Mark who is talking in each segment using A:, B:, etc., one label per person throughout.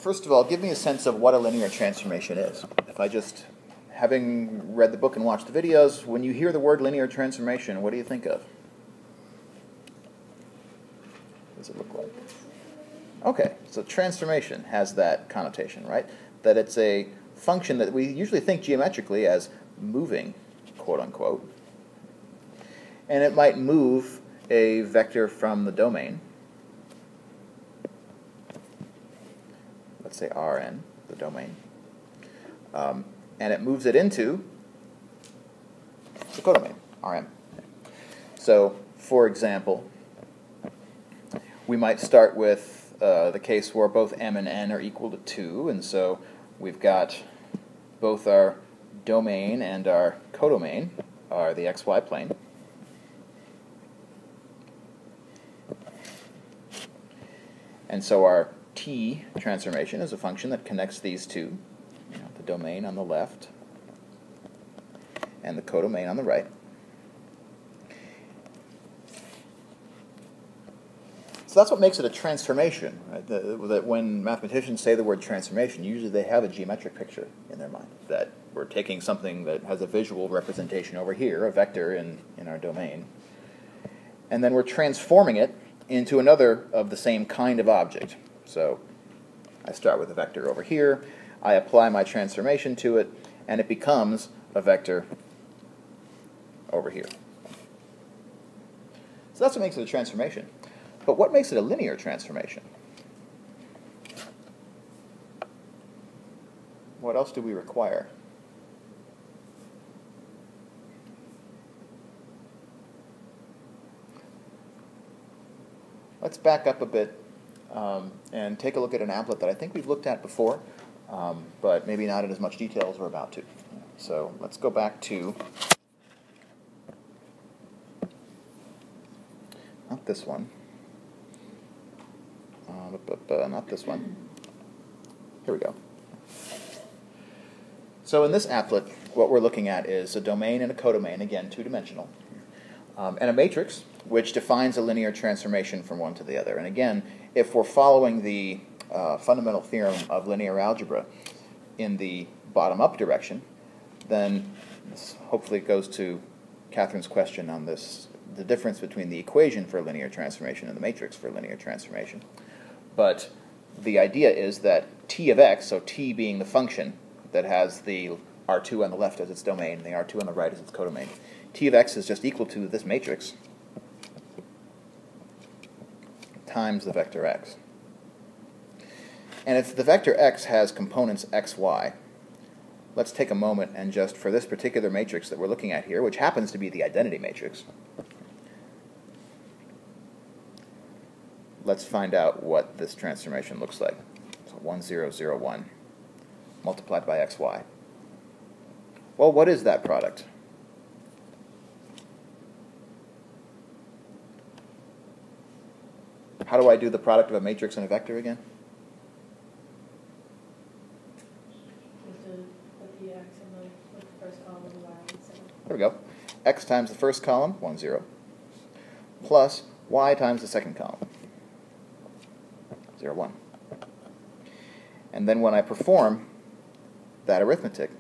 A: first of all, give me a sense of what a linear transformation is. If I just, having read the book and watched the videos, when you hear the word linear transformation, what do you think of? What does it look like? Okay, so transformation has that connotation, right? That it's a function that we usually think geometrically as moving, quote unquote. And it might move a vector from the domain, let's say Rn, the domain, and it moves it into the codomain, Rm. So, for example, we might start with the case where both m and n are equal to 2, and so we've got both our domain and our codomain are the xy plane. And so our T transformation is a function that connects these two, the domain on the left and the codomain on the right. So that's what makes it a transformation, right? That when mathematicians say the word transformation, usually they have a geometric picture in their mind, that we're taking something that has a visual representation over here, a vector in our domain, and then we're transforming it into another of the same kind of object. So I start with a vector over here, I apply my transformation to it, and it becomes a vector over here. So that's what makes it a transformation. But what makes it a linear transformation? What else do we require? Let's back up a bit and take a look at an applet that I think we've looked at before, but maybe not in as much detail as we're about to. So let's go back to, not this one, not this one. Here we go. So in this applet, what we're looking at is a domain and a codomain, again, two-dimensional, and a matrix, which defines a linear transformation from one to the other. And again, if we're following the fundamental theorem of linear algebra in the bottom-up direction, then this hopefully goes to Catherine's question on this, the difference between the equation for a linear transformation and the matrix for a linear transformation. But the idea is that t of x, so t being the function that has the R2 on the left as its domain and the R2 on the right as its codomain, t of x is just equal to this matrix times the vector x. And if the vector x has components x, y, let's take a moment and just, for this particular matrix that we're looking at here, which happens to be the identity matrix, let's find out what this transformation looks like. So 1, 0, 0, 1 multiplied by xy. Well, what is that product? How do I do the product of a matrix and a vector again? There we go. X times the first column, 1, 0, plus y times the second column, 0, 1. And then when I perform that arithmetic,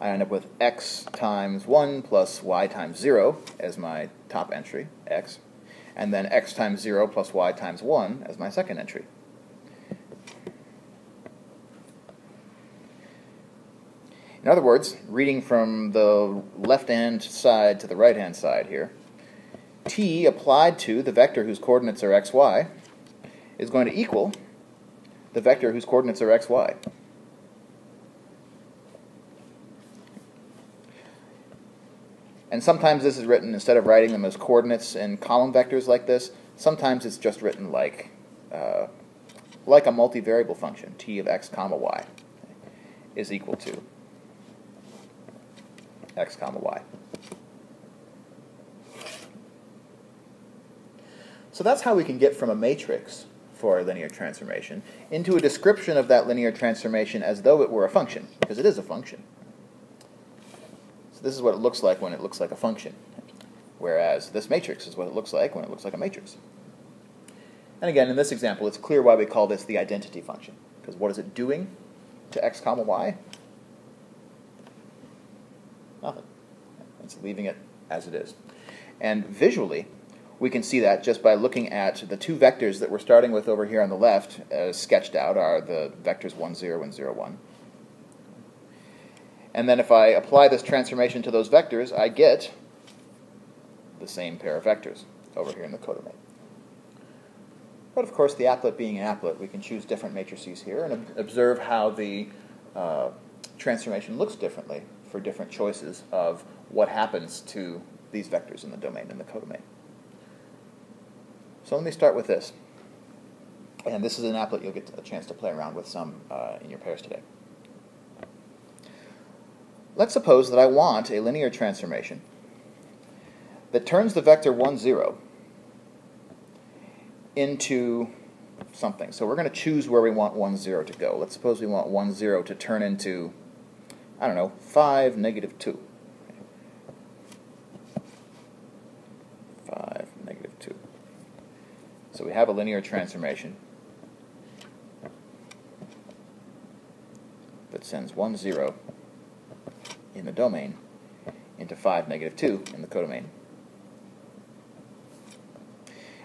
A: I end up with x times 1 plus y times 0 as my top entry, x, and then x times 0 plus y times 1 as my second entry. In other words, reading from the left-hand side to the right-hand side here, t applied to the vector whose coordinates are xy is going to equal the vector whose coordinates are xy. And sometimes this is written, instead of writing them as coordinates in column vectors like this, sometimes it's just written like a multivariable function, t of x comma y is equal to x comma y. So that's how we can get from a matrix for a linear transformation into a description of that linear transformation as though it were a function, because it is a function. So this is what it looks like when it looks like a function, whereas this matrix is what it looks like when it looks like a matrix. And again, in this example, it's clear why we call this the identity function. Because what is it doing to x comma y? Nothing. It's leaving it as it is. And visually, we can see that just by looking at the two vectors that we're starting with over here on the left, as sketched out, are the vectors 1, 0, and 0, 1. And then if I apply this transformation to those vectors, I get the same pair of vectors over here in the codomain. But of course, the applet being an applet, we can choose different matrices here and observe how the transformation looks differently for different choices of what happens to these vectors in the domain and the codomain. So let me start with this. And this is an applet you'll get a chance to play around with some in your pairs today. Let's suppose that I want a linear transformation that turns the vector 1, 0 into something. So we're going to choose where we want 1, 0 to go. Let's suppose we want 1, 0 to turn into, I don't know, 5, negative 2. 5, negative 2. So we have a linear transformation that sends 1, 0 in the domain into 5, negative 2 in the codomain.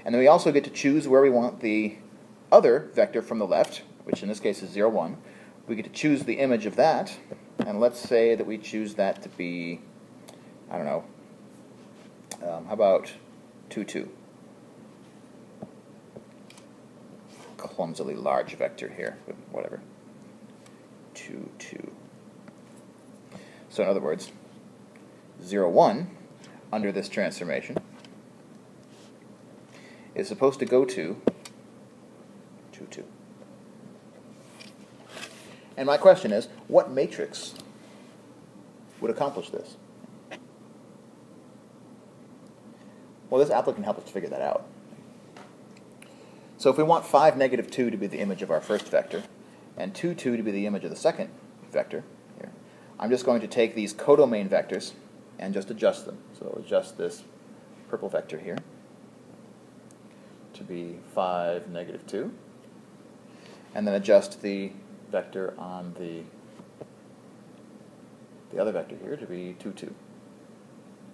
A: And then we also get to choose where we want the other vector from the left, which in this case is 0, 1. We get to choose the image of that, and let's say that we choose that to be, I don't know, how about 2, 2? Clumsily large vector here, but whatever. 2, 2. So in other words, 0, 1 under this transformation is supposed to go to 2, 2. And my question is, what matrix would accomplish this? Well, this applet can help us figure that out. So if we want 5, negative 2 to be the image of our first vector, and 2, 2 to be the image of the second vector, here, I'm just going to take these codomain vectors and just adjust them. So I'll adjust this purple vector here to be 5, negative 2, and then adjust the vector on the other vector here to be 2, 2.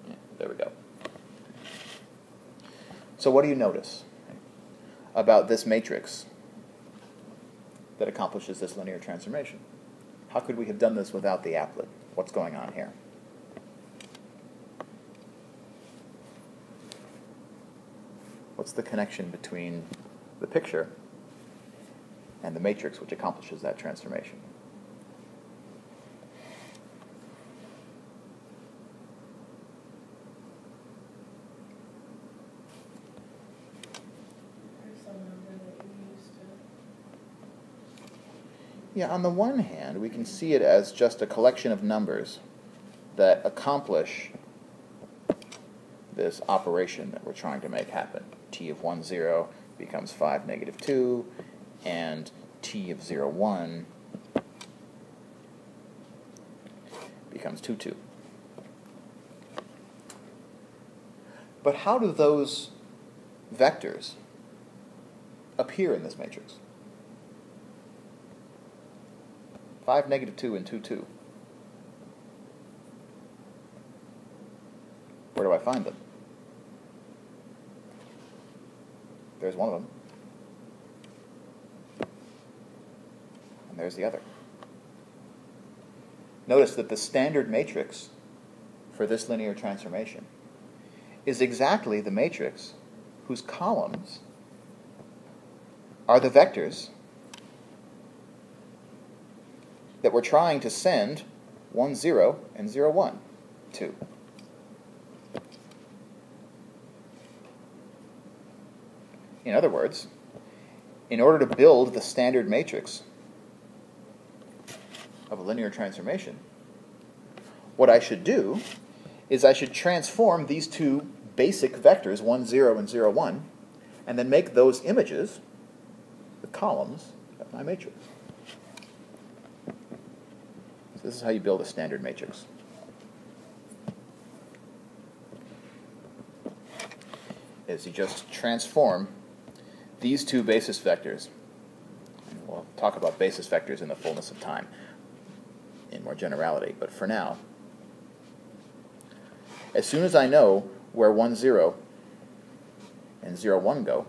A: Yeah, there we go. So what do you notice about this matrix that accomplishes this linear transformation? How could we have done this without the applet? What's going on here? What's the connection between the picture and the matrix which accomplishes that transformation? Yeah, on the one hand, we can see it as just a collection of numbers that accomplish this operation that we're trying to make happen. T of 1, 0 becomes 5, negative 2, and T of 0, 1 becomes 2, 2. But how do those vectors appear in this matrix? 5, negative 2, and 2, 2. Where do I find them? There's one of them. And there's the other. Notice that the standard matrix for this linear transformation is exactly the matrix whose columns are the vectors that we're trying to send 1, 0 and 0, 1 to. In other words, in order to build the standard matrix of a linear transformation, what I should do is I should transform these two basic vectors, 1, 0 and 0, 1, and then make those images the columns of my matrix. So this is how you build a standard matrix. Is you just transform these two basis vectors, and we'll talk about basis vectors in the fullness of time in more generality, but for now, as soon as I know where 1, 0 and 0, 1 go,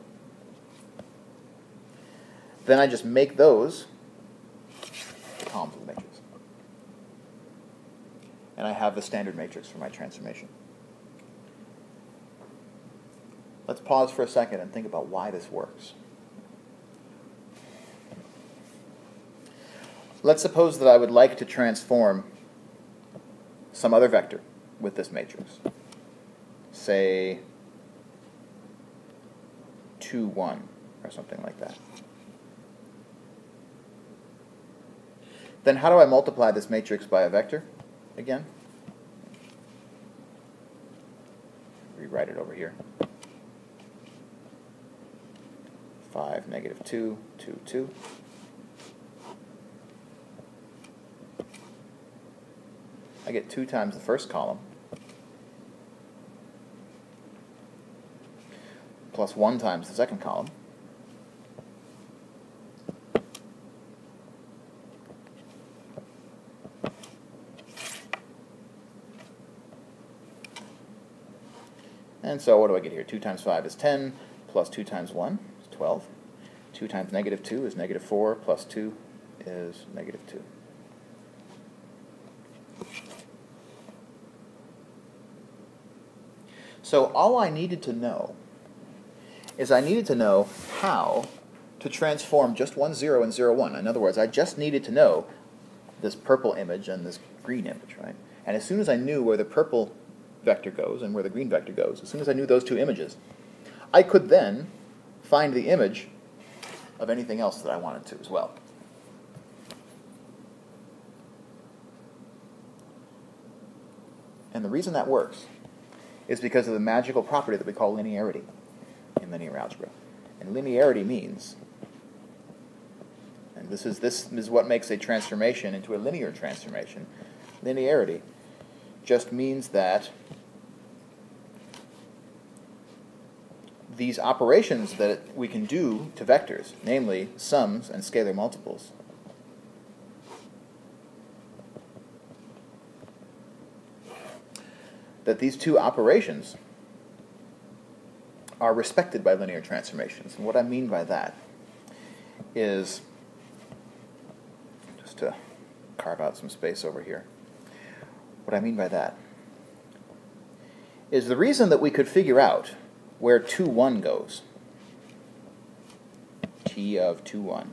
A: then I just make those columns of the matrix. And I have the standard matrix for my transformation. Let's pause for a second and think about why this works. Let's suppose that I would like to transform some other vector with this matrix. Say 2, 1, or something like that. Then how do I multiply this matrix by a vector again? Rewrite it over here. 5, negative 2, 2, 2. I get 2 times the first column plus 1 times the second column. And so what do I get here? 2 times 5 is 10, plus 2 times 1 is 12. 2 times negative 2 is negative 4, plus 2 is negative 2. So all I needed to know is I needed to know how to transform just 1, 0 and 0, 1. In other words, I just needed to know this purple image and this green image, right? And as soon as I knew where the purple vector goes and where the green vector goes, as soon as I knew those two images, I could then find the image of anything else that I wanted to as well. And the reason that works is because of the magical property that we call linearity in linear algebra. And linearity means, and this is what makes a transformation into a linear transformation, linearity just means that these operations that we can do to vectors, namely sums and scalar multiples, that these two operations are respected by linear transformations. And what I mean by that is, just to carve out some space over here, what I mean by that is the reason that we could figure out where 2, 1 goes, t of 2, 1,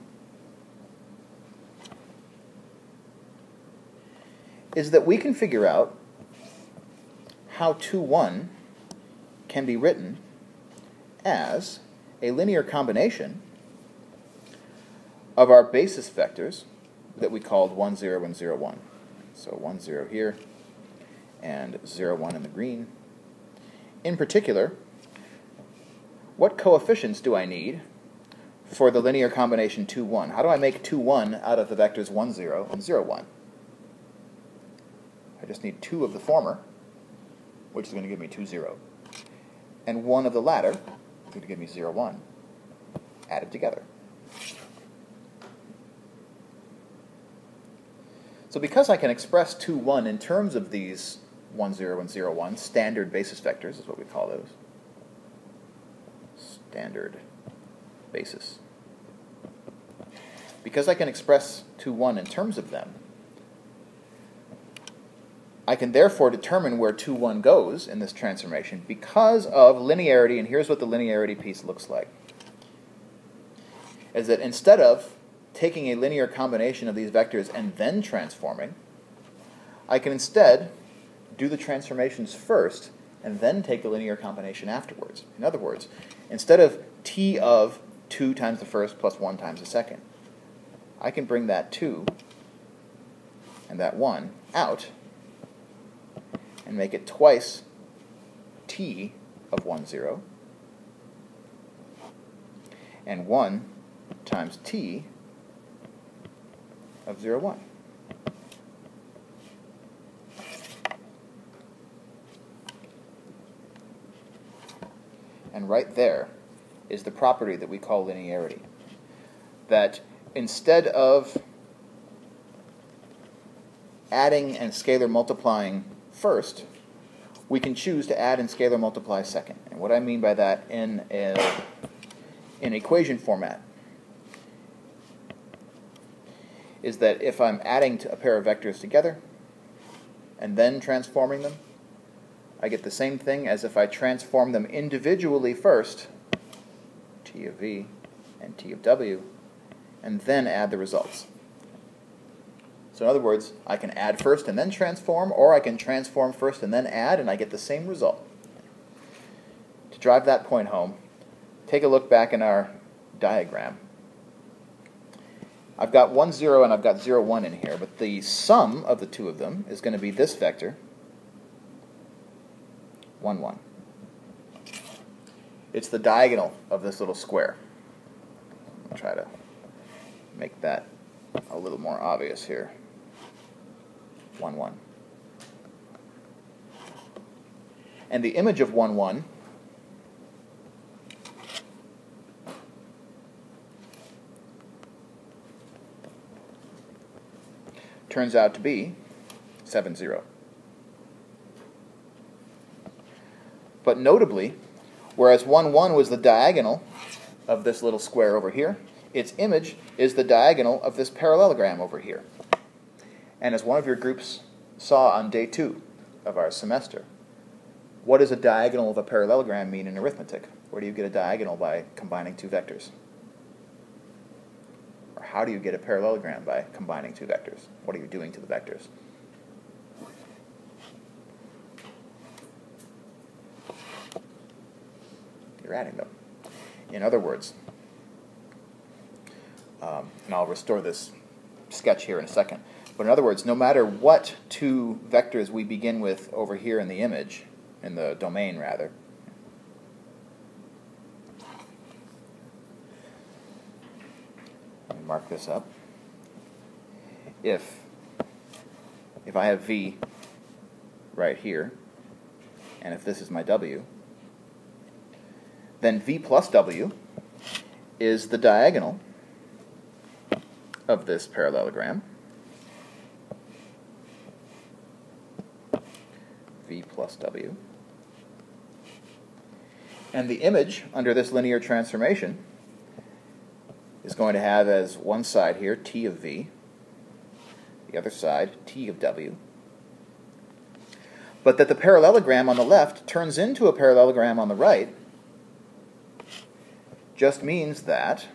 A: is that we can figure out how 2, 1 can be written as a linear combination of our basis vectors that we called 1, 0 and 0, 1. So 1, 0 here and 0, 1 in the green. In particular, what coefficients do I need for the linear combination 2, 1? How do I make 2, 1 out of the vectors 1, 0 and 0, 1? I just need 2 of the former, which is going to give me 2, 0, and 1 of the latter, which is going to give me 0, 1, added together. So because I can express 2, 1 in terms of these 1, 0 and 0, 1, standard basis vectors is what we call those. Standard basis. Because I can express 2, 1 in terms of them, I can therefore determine where 2, 1 goes in this transformation because of linearity, and here's what the linearity piece looks like. Is that instead of taking a linear combination of these vectors and then transforming, I can instead do the transformations first and then take the linear combination afterwards. In other words, instead of t of 2 times the first plus 1 times the second, I can bring that 2 and that 1 out and make it twice t of 1, 0 and 1 times t of 0, 1. And right there, is the property that we call linearity. That instead of adding and scalar multiplying first, we can choose to add and scalar multiply second. And what I mean by that in equation format is that if I'm adding a pair of vectors together and then transforming them, I get the same thing as if I transform them individually first, t of v and t of w, and then add the results. So in other words, I can add first and then transform, or I can transform first and then add, and I get the same result. To drive that point home, take a look back in our diagram. I've got 1, 0, and I've got 0, 1 in here, but the sum of the two of them is going to be this vector, 1, 1. It's the diagonal of this little square. I'll try to make that a little more obvious here. 1, 1. And the image of 1, 1 turns out to be 7, 0. But notably, whereas 1, 1 was the diagonal of this little square over here, its image is the diagonal of this parallelogram over here. And as one of your groups saw on day 2 of our semester, what does a diagonal of a parallelogram mean in arithmetic? Where do you get a diagonal by combining two vectors? Or how do you get a parallelogram by combining two vectors? What are you doing to the vectors? You're adding them. In other words, and I'll restore this sketch here in a second, but in other words, no matter what two vectors we begin with over here in the image, in the domain rather, let me mark this up. If I have v right here, and if this is my w, then v plus w is the diagonal of this parallelogram, v plus w, and the image under this linear transformation is going to have as one side here t of v, the other side t of w, but that the parallelogram on the left turns into a parallelogram on the right just means that,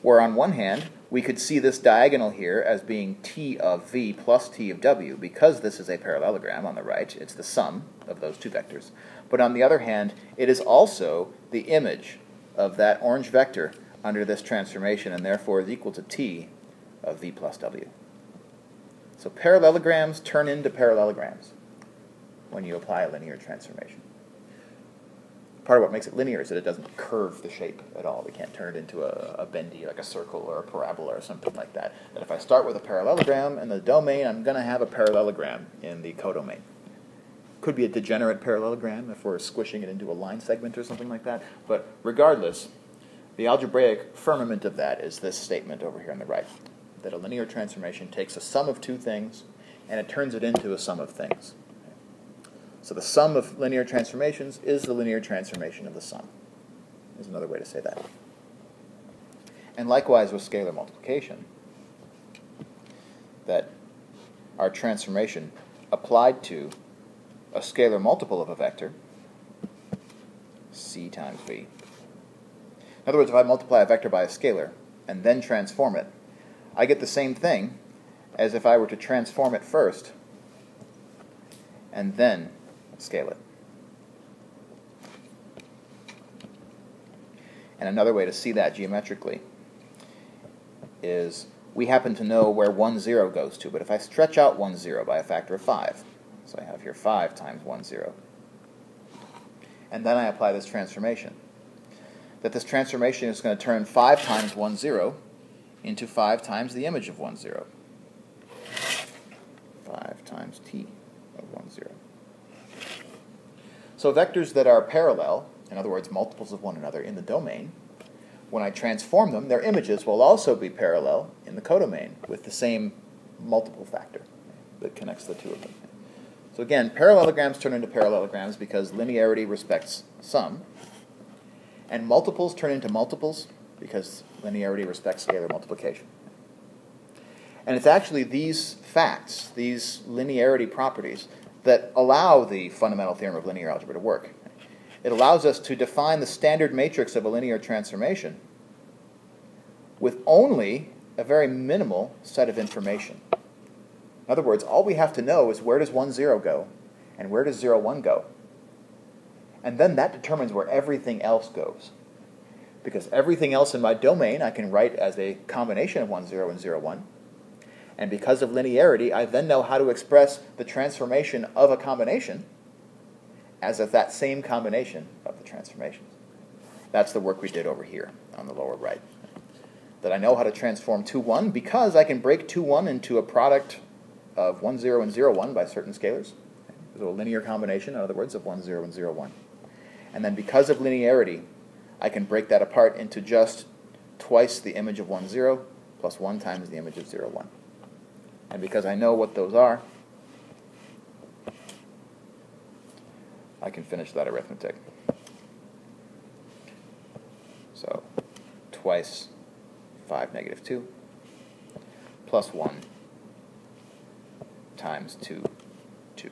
A: where on one hand we could see this diagonal here as being t of v plus t of w, because this is a parallelogram on the right, it's the sum of those two vectors. But on the other hand, it is also the image of that orange vector under this transformation, and therefore is equal to t of v plus w. So parallelograms turn into parallelograms when you apply a linear transformation. Part of what makes it linear is that it doesn't curve the shape at all. We can't turn it into a bendy, like a circle or a parabola or something like that. That if I start with a parallelogram in the domain, I'm going to have a parallelogram in the codomain. Could be a degenerate parallelogram if we're squishing it into a line segment or something like that. But regardless, the algebraic firmament of that is this statement over here on the right, that a linear transformation takes a sum of two things and it turns it into a sum of things. So the sum of linear transformations is the linear transformation of the sum, is another way to say that. And likewise with scalar multiplication, that our transformation applied to a scalar multiple of a vector, c times v. In other words, if I multiply a vector by a scalar and then transform it, I get the same thing as if I were to transform it first and then scale it. And another way to see that geometrically is we happen to know where 1, 0 goes to, but if I stretch out 1, 0 by a factor of 5, so I have here 5 times 1, 0, and then I apply this transformation, that this transformation is going to turn 5 times 1, 0 into 5 times the image of 1, 0. 5 times t of 1, 0. So vectors that are parallel in other words, multiples of one another in the domain, when I transform them, their images will also be parallel in the codomain with the same multiple factor that connects the two of them. So again, parallelograms turn into parallelograms because linearity respects sum, and multiples turn into multiples because linearity respects scalar multiplication. And it's actually these facts, these linearity properties, that allow the fundamental theorem of linear algebra to work. It allows us to define the standard matrix of a linear transformation with only a very minimal set of information. In other words, all we have to know is where does 1, 0 go, and where does 0, 1 go. And then that determines where everything else goes. Because everything else in my domain I can write as a combination of 1, 0 and 0, 1. And because of linearity, I then know how to express the transformation of a combination as of that same combination of the transformations. That's the work we did over here on the lower right. That I know how to transform 2, 1 because I can break 2, 1 into a product of 1, 0 and 0, 1 by certain scalars. So a linear combination, in other words, of 1, 0 and 0, 1. And then because of linearity, I can break that apart into just twice the image of 1, 0 plus 1 times the image of 0, 1. And because I know what those are, I can finish that arithmetic. So twice 5, negative 2, plus 1 times 2, 2.